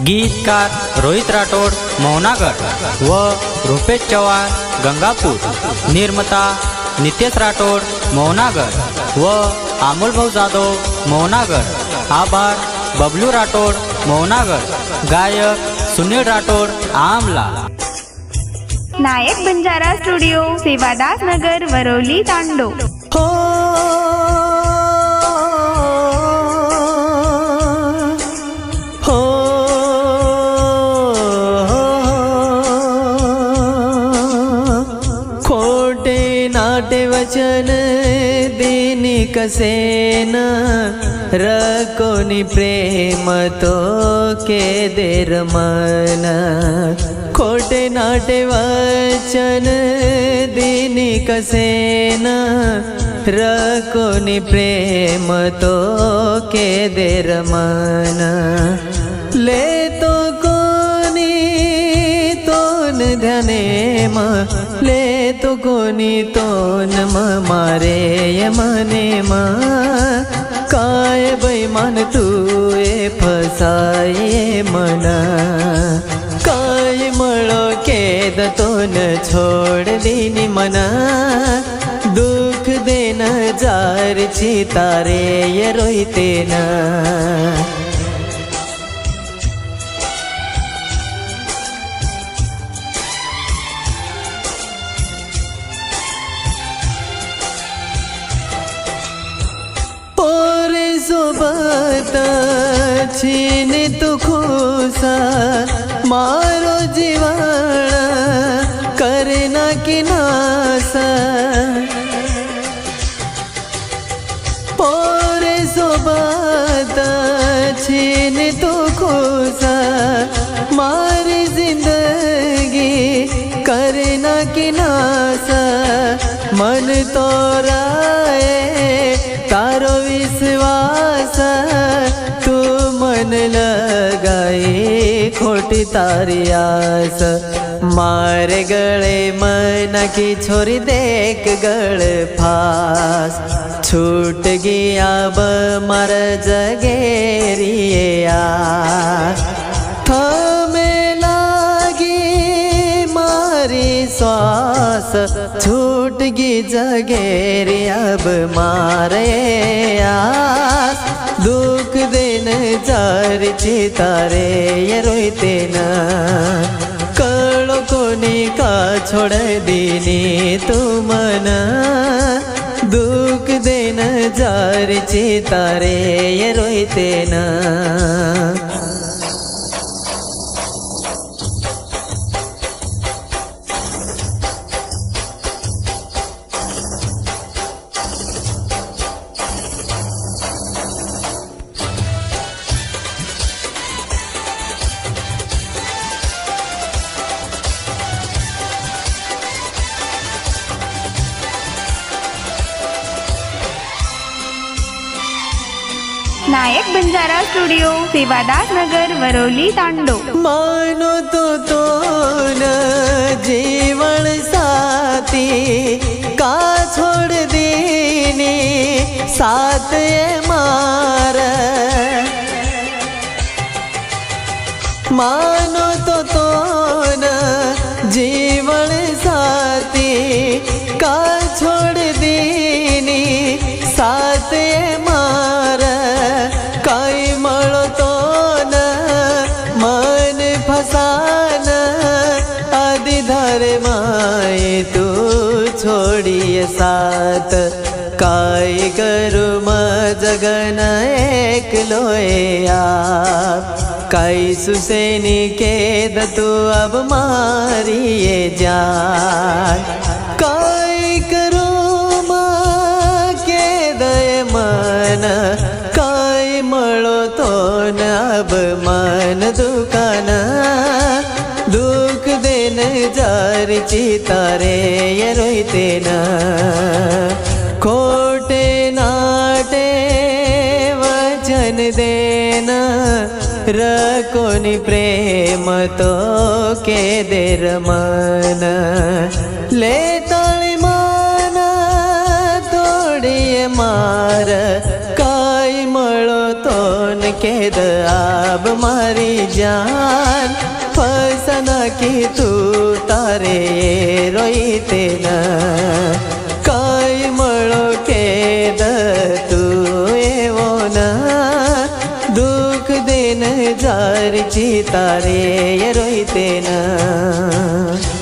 गीतकार रोहित राठोड मौनागड व रुपेश चव्हाण गंगापूर। निर्माता नितेश राठोड मौनागड व अमोल भाऊ जाधव मौनागड। आभार बबलू राठोड मौनागड। गायक सुनील राठोड आमला। नायक बंजारा स्टुडिओ सेवादास नगर वरवली तांडो। खोटे नाटे वचन देनी कसेन रकोनी प्रेम तो के देर मन। खोटे नाटे वचन देनी कसेन रकोनी प्रेम तो के देर मन। ले तो कोनी तोन ध्याने ले तो कोनी तोन मारे ये मने काय बैमान तू ए फसाये मना। काय मळो केद तोन छोड़ दीनी मना। दुख देन जार चितारे ये रोईते ना। सोबत छीन तू खुसा मारो जीवन करना की नासा। पोरे सोबत छीन तू खुसा मारी जिंदगी करना की नासा। मन तोराए तारो विश्वास तू मन लगाई खोटी तारी आस। मारे गले मन की छोरी देख गल फास। छूट गया अब मर जगेरिया थमे लागी मारी श्वास। छूट गई जगेरी अब मारे आस। दुख देन जार चितारे ये रोईते ना। कळो कोणी का छोड़ दीनी तू मना। दुख देन जार चितारे ये रोईते ना। नायक बंजारा स्टुडिओ सेवादास नगर वरवली तांडो। मानो तो न जीवन साथी का छोड़ दीनी साथ ये मार। मानो तो न जीवन साथी का छोड़ दीनी साथ ये मार। काई मळो तो न मन फसान आदि धरे माए तू छोड़िए साथ। काई करू जगन एक लोया काई सुसेनी केद तू अब मारिए जान। काई करू केद मन काय मळो तो न अब मन दुकान। दुख देन जार चितारे ये रोईते ना। खोटे नाटे वचन देन रकोनी प्रेम तो के देर मन। ले ताळी मन तोड़िए मार काय मळो तो न કેદ આબ મારી જાન ફસના કી તું તારે રોઈ તેના કઈ મળો કેદ તું એવો ના દુઃખ દેન જારચી તારે રોઈ તેના